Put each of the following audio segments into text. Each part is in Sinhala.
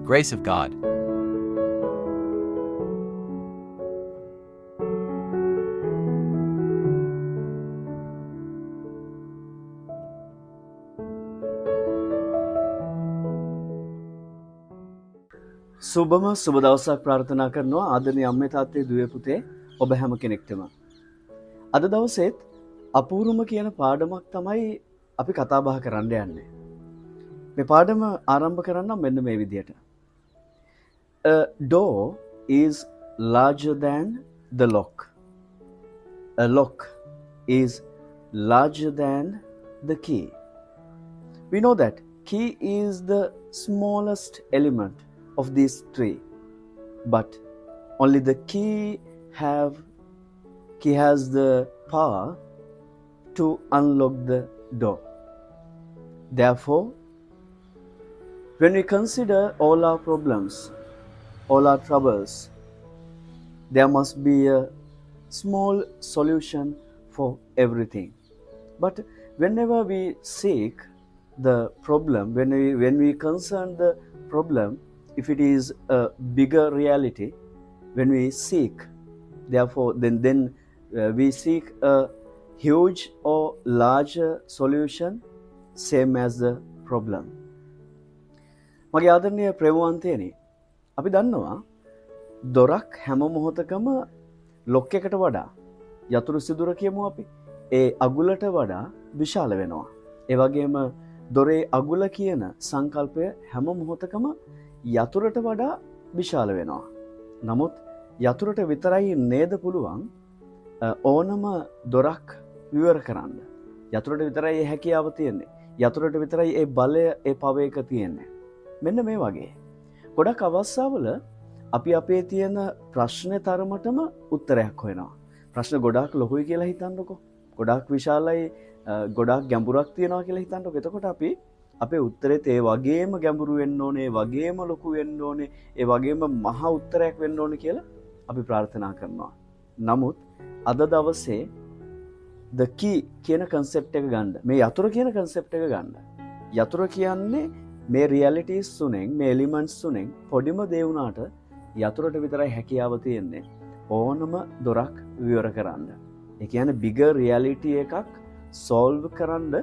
Grace of God. සුබම සුබ දවසක් ප්‍රාර්ථනා කරනවා ආදරණීය අම්මේ තාත්තේ දුවේ පුතේ ඔබ හැම කෙනෙක්ටම. අද දවසේත් අපූර්වම කියන පාඩමක් තමයි අපි කතා බහ කරන්න යන්නේ. මේ පාඩම ආරම්භ කරන්නම් මෙන්න මේ විදියට. A door is larger than the lock. A lock is larger than the key. We know that key is the smallest element of these three, but only the key has the power to unlock the door. Therefore, when we consider all our problems, all our troubles, there must be a small solution for everything. But whenever we seek the problem, when we concern the problem, if it is a bigger reality, when we seek, therefore then we seek a huge or larger solution, same as the problem. මගේ ආදරණීය ප්‍රේමවන්තයනි, අපි දන්නවා දොරක් හැම මොහොතකම ලොක් එකට වඩා යතුරු සිදුර කියමු අපි ඒ අගුලට වඩා විශාල වෙනවා. ඒ වගේම දොරේ අගුල කියන සංකල්පය හැම මොහොතකම යතුරට වඩා විශාල වෙනවා. නමුත් යතුරට විතරයි නේද පුළුවන් ඕනම දොරක් විවර කරන්න. යතුරට විතරයි ඒ හැකියාව තියෙන්නේ. යතුරට විතරයි ඒ බලය ඒ පවේක තියෙන්නේ. මෙන්න මේ වගේ. ගොඩක් අවස්ථාවල අපි අපේ තියෙන ප්‍රශ්නේ තරමටම උත්තරයක් හොයනවා. ප්‍රශ්න ගොඩාක් ලොකුයි කියලා හිතන්නකෝ. ගොඩාක් විශාලයි, ගොඩාක් ගැඹුරක් තියෙනවා කියලා හිතන්නකෝ. එතකොට අපි අපේ උත්තරෙත් ඒ වගේම ගැඹුරු වෙන්න ඕනේ, ඒ වගේම ලොකු වෙන්න ඕනේ, ඒ වගේම මහා උත්තරයක් වෙන්න ඕනේ කියලා අපි ප්‍රාර්ථනා කරනවා. නමුත් අද දවසේ the key කියන concept එක ගන්න. මේ යතුරු කියන concept එක ගන්න. යතුරු කියන්නේ මේ realities තුනෙන්, මේ elements තුනෙන් පොඩිම දේ වුණාට යතුරට විතරයි හැකියාව තියෙන්නේ ඕනම දොරක් විවර කරන්න. ඒ කියන්නේ bigger reality එකක් solve කරන්න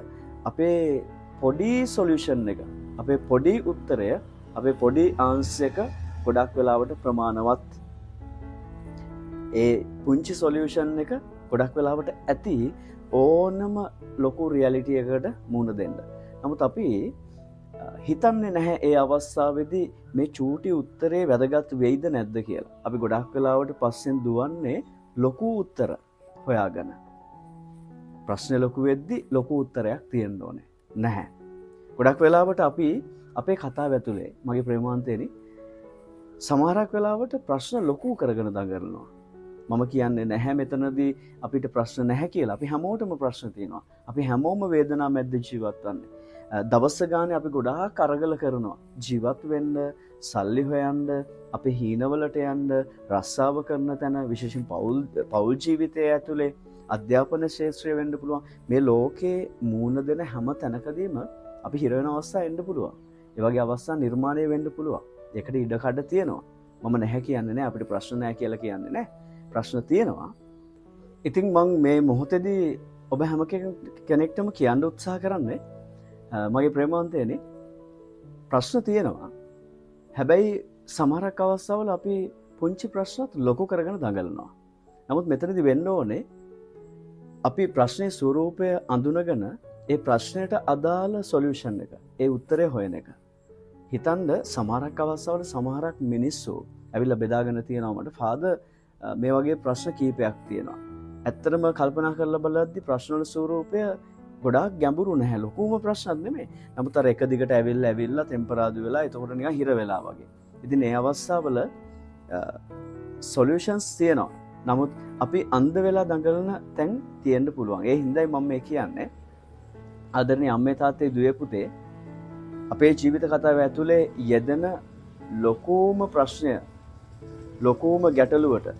අපේ පොඩි සොලියුෂන් එක, අපේ පොඩි උත්තරය, අපේ පොඩි ආන්සර් එක ගොඩක් වෙලාවට ප්‍රමාණවත්. ඒ පුංචි සොලියුෂන් එක ගොඩක් වෙලාවට ඇති ඕනම ලොකු රියැලිටි එකකට මුහුණ දෙන්න. නමුත් අපි හිතන්නේ නැහැ ඒ අවස්ථාවේදී මේ චූටි උත්තරේ වැදගත් වෙයිද නැද්ද කියලා. අපි ගොඩක් වෙලාවට පස්සෙන් දුවන්නේ ලොකු උත්තර හොයාගෙන. ප්‍රශ්නේ ලොකු වෙද්දි ලොකු උත්තරයක් තියෙන්න ඕනේ. නැහැ. ගොඩක් වෙලාවට අපි අපේ කතාව ඇතුලේ මගේ ප්‍රේමාන්තේනි සමහරක් වෙලාවට ප්‍රශ්න ලොකු කරගෙන දඟලනවා. මම කියන්නේ නැහැ මෙතනදී අපිට ප්‍රශ්න නැහැ කියලා. අපි හැමෝටම ප්‍රශ්න තියෙනවා. අපි හැමෝම වේදනාව මැද්ද ජීවත් වන්නේ. දවස් ගානේ අපි ගොඩාක් අරගල කරනවා. ජීවත් වෙන්න, සල්ලි හොයන්න, අපේ හීනවලට යන්න, රස්සාව කරන තැන, විශේෂයෙන් පෞල් ජීවිතය ඇතුලේ අධ්‍යාපන ශාස්ත්‍රය වෙන්න පුළුවන්. මේ ලෝකේ මූණ දෙන හැම තැනකදීම අපි හිර වෙන අවස්ථා එන්න පුළුවන්. ඒ වගේ අවස්ථා නිර්මාණය වෙන්න පුළුවන්. ඒකට ඉඩ කඩ තියෙනවා. මම නැහැ කියන්නේ නැහැ, අපිට ප්‍රශ්න නැහැ කියලා කියන්නේ නැහැ. ප්‍රශ්න තියෙනවා. ඉතින් මම මේ මොහොතේදී ඔබ හැම කෙනෙක්ටම කියන්න උත්සාහ කරන්නේ මගේ ප්‍රේමවන්තයනි, ප්‍රශ්න තියෙනවා. හැබැයි සමහරක් අවස්ථාවල අපි පුංචි ප්‍රශ්නත් ලොකු කරගෙන දඟලනවා. නමුත් මෙතනදී වෙන්න ඕනේ අපි ප්‍රශ්නේ ස්වරූපය අඳුනගෙන ඒ ප්‍රශ්නයට අදාළ සොලියුෂන් එක, ඒ උත්තරය හොයන එක. හිතන්න සමහරක් අවස්ථාවල සමහරක් මිනිස්සු ඇවිල්ලා බෙදාගෙන තියෙනවා මට ෆාදර් මේ වගේ ප්‍රශ්න කීපයක් තියෙනවා. ඇත්තටම කල්පනා කරලා බලද්දි ප්‍රශ්න වල ස්වරූපය ගොඩාක් ගැඹුරු නැහැ. ලොකුම ප්‍රශ්නක් නෙමෙයි. නමුත් අර එක දිගට ඇවිල්ලා ටෙම්පරාදු වෙලා එතකොට නිකන් හිර වෙලා වගේ. ඉතින් මේ අවස්ථාවල සොලියුෂන්ස් තියෙනවා. නමුත් අපි අන්ධ වෙලා දඟලන තැන් තියෙන්න පුළුවන්. ඒ හින්දායි මම මේ කියන්නේ ආදරණීය අම්මේ තාත්තේ දුවේ පුතේ අපේ ජීවිත කතාව ඇතුලේ යෙදෙන ලොකුම ප්‍රශ්නය, ලොකුම ගැටලුවට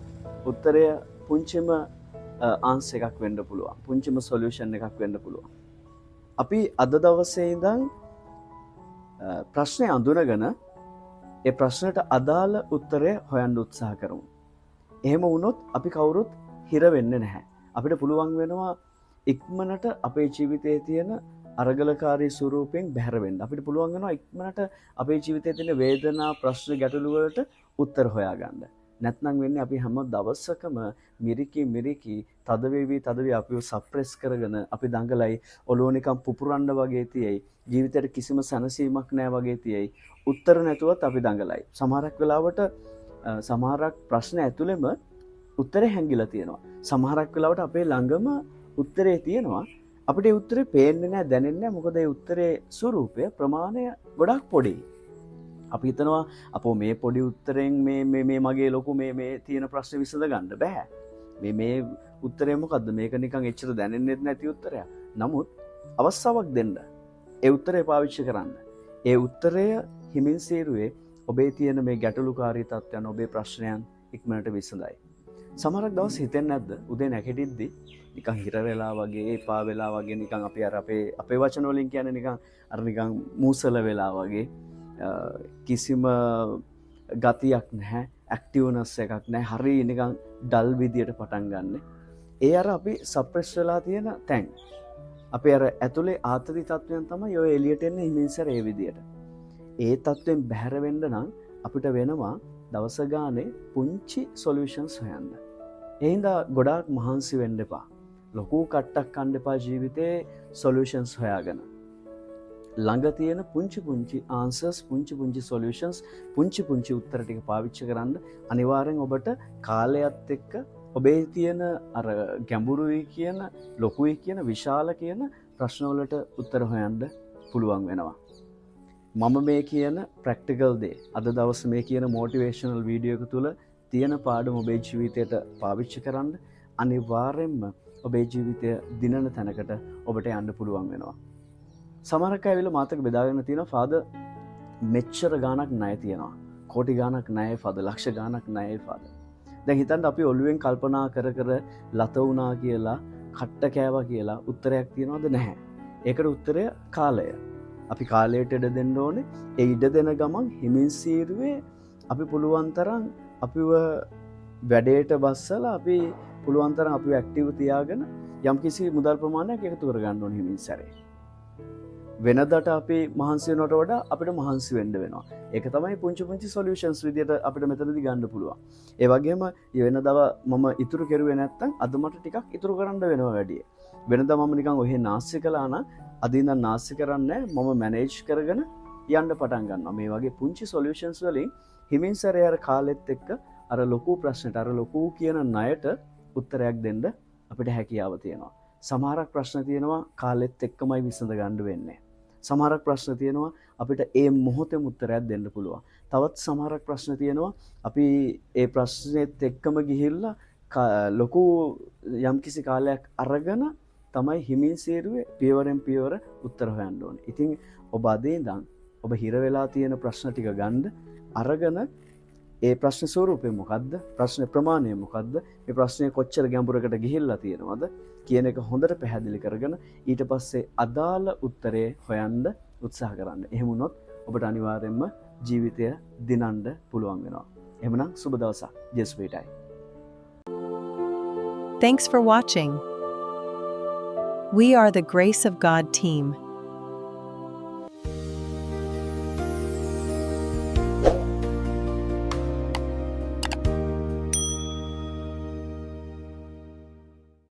උත්තරය පුංචිම ආන්සර් එකක් වෙන්න පුළුවන්. පුංචිම සොලියුෂන් එකක් වෙන්න පුළුවන්. අපි අද දවසේ ඉඳන් ප්‍රශ්නේ අඳුනගෙන ඒ ප්‍රශ්නට අදාළ උත්තරය හොයන්න උත්සාහ කරමු. එහෙම වුණොත් අපි කවුරුත් හිර වෙන්නේ නැහැ. අපිට පුළුවන් වෙනවා ඉක්මනට අපේ ජීවිතයේ තියෙන අරගලකාරී ස්වරූපයෙන් බැහැර වෙන්න. අපිට පුළුවන් වෙනවා ඉක්මනට අපේ ජීවිතයේ තියෙන වේදනා, ප්‍රශ්න, ගැටලු වලට උත්තර හොයාගන්න. නැත්නම් වෙන්නේ අපි හැම දවසකම මිරිකි තද වේවි අපිව සප්‍රෙස් කරගෙන අපි දඟලයි, ඔළුව නිකන් පුපුරන්න වගේ තියයි, ජීවිතේට කිසිම සැනසීමක් නැහැ වගේ තියයි, උත්තර නැතුවත් අපි දඟලයි. සමහරක් වෙලාවට සමහරක් ප්‍රශ්න ඇතුළෙම උත්තරේ හැංගිලා තියෙනවා. සමහරක් වෙලාවට අපේ ළඟම උත්තරේ තියෙනවා. අපිට ඒ උත්තරේ පේන්නේ නැහැ, දැනෙන්නේ නැහැ. මොකද ඒ උත්තරේ ස්වරූපය, ප්‍රමාණය ගොඩක් පොඩි. අපි හිතනවා අපෝ මේ පොඩි උත්තරෙන් මේ මගේ ලොකු මේ තියෙන ප්‍රශ්නේ විසඳ ගන්න බෑ. මේ උත්තරේ මොකද්ද? මේක නිකන් එච්චර දැනෙන්නේ නැති උත්තරයක්. නමුත් අවස්ථාවක් දෙන්න. ඒ උත්තරේ පාවිච්චි කරන්න. ඒ උත්තරය හිමින් සීරුවේ ඔබේ තියෙන මේ ගැටලුකාරී තත්ත්වයන්, ඔබේ ප්‍රශ්නයන් ඉක්මනට විසඳයි. සමහරක් දවස් හිතෙන්නේ නැද්ද? උදේ නැගිටිද්දි නිකන් හිර වෙලා වගේ, එපා වෙලා වගේ, නිකන් අපි අර අපේ වචන වලින් කියන්නේ නිකන් මූසල වෙලා වගේ, කිසිම ගතියක් නැහැ, ඇක්ටිව්නස් එකක් නැහැ, හරි නිකන් ඩල් විදියට පටන් ගන්න. ඒ අර අපි සප්‍රෙස් වෙලා තියෙන තැන්. අපි අර ඇතුලේ ආතති තත්වයන් තමයි ඔය එළියට එන්නේ හිමින්සර ඒ විදියට. ඒ තත්වෙන් බැහැර වෙන්න නම් අපිට වෙනවා දවස ගානේ පුංචි සොලියුෂන්ස් හොයන්න. ඒ හින්දා ගොඩාක් මහන්සි වෙන්න එපා. ලොකු කට්ටක් කන්න එපා ජීවිතේ සොලියුෂන්ස් හොයාගෙන. ළඟ තියෙන පුංචි ආන්සර්ස්, පුංචි සොලියුෂන්ස්, පුංචි උත්තර ටික පාවිච්චි කරන්න. අනිවාර්යෙන් ඔබට කාලයත් එක්ක ඔබේ තියෙන අර ගැඹුරුයි කියන, ලොකුයි කියන, විශාල කියන ප්‍රශ්නවලට උත්තර හොයන්න පුළුවන් වෙනවා. මම මේ කියන ප්‍රැක්ටිකල් දේ, අද දවස් මේ කියන මොටිවේෂනල් වීඩියෝ එක තුල තියෙන පාඩම ඔබේ ජීවිතයට පාවිච්චි කරන්න. අනිවාර්යෙන්ම ඔබේ ජීවිතය දිනන තැනකට ඔබට යන්න පුළුවන් වෙනවා. සමහරක් අය ඇවිල්ලා මාතක බෙදාගෙන තියෙනවා, ෆාදර් මෙච්චර ගාණක් ණය තියෙනවා, කෝටි ගාණක් ණයයි ෆාදර්, ලක්ෂ ගාණක් ණයයි ෆාදර්. දැන් හිතන්න අපි ඔළුවෙන් කල්පනා කර ලත වුණා කියලා, කට්ට කෑවා කියලා උත්තරයක් තියනවද? නැහැ. ඒකට උත්තරය කාලය. අපි කාලයට ඉඩ දෙන්න ඕනේ. ඒ ඉඩ දෙන ගමන් හිමින් සීරුවේ අපි පුළුවන් තරම් අපිව වැඩේට බස්සලා, අපි පුළුවන් තරම් අපිව ඇක්ටිව් තියාගෙන යම්කිසි මුදල් ප්‍රමාණයක් එකතු කරගන්න ඕනේ හිමින් සැරේ. වෙනදට අපි මහන්සි වෙනවට වඩා අපිට මහන්සි වෙන්න වෙනවා. ඒක තමයි පුංචි සොලියුෂන්ස් විදියට අපිට මෙතනදී ගන්න පුළුවන්. ඒ වගේම වෙනදව මම ඉතුරු කෙරුවේ නැත්තම් අද මට ටිකක් ඉතුරු කරන්න වෙනවා වැඩි. වෙනදා මම නිකන් ඔහෙ නාස්ති කළා නම් අද ඉඳන් නාස්ති කරන්නේ මම මැනේජ් කරගෙන යන්න පටන් ගන්නවා. මේ වගේ පුංචි සොලියුෂන්ස් වලින් හිමින් සැරේ අර කාලෙත් එක්ක අර ලොකු ප්‍රශ්නට, අර ලොකු කියන ණයට උත්තරයක් දෙන්න අපිට හැකියාව තියෙනවා. සමහරක් ප්‍රශ්න තියෙනවා කාලෙත් එක්කමයි විසඳ ගන්න වෙන්නේ. සමහරක් ප්‍රශ්න තියෙනවා අපිට ඒ මොහොතේම උත්තරයක් දෙන්න පුළුවන්. තවත් සමහරක් ප්‍රශ්න තියෙනවා අපි ඒ ප්‍රශ්නෙත් එක්කම ගිහිල්ලා ලොකු යම්කිසි කාලයක් අරගෙන තමයි හිමින් සේරුවේ පියවරෙන් පියවර උත්තර හොයන්න ඕනේ. ඉතින් ඔබ අද ඉඳන් ඔබ හිර වෙලා තියෙන ප්‍රශ්න ටික ගන්න අරගෙන ඒ ප්‍රශ්න ස්වරූපය මොකද්ද? ප්‍රශ්න ප්‍රමාණය මොකද්ද? මේ ප්‍රශ්නේ කොච්චර ගැඹුරකට ගිහිල්ලා තියෙනවද කියන එක හොඳට පැහැදිලි කරගෙන ඊට පස්සේ අදාළ උත්තරේ හොයන්න උත්සාහ කරන්න. එහෙම වුණොත් ඔබට අනිවාර්යයෙන්ම ජීවිතය දිනන්න පුළුවන් වෙනවා. එහෙමනම් සුබ දවසක්. ජෙස්පීටයි. Thanks for watching. We are the Grace of God team.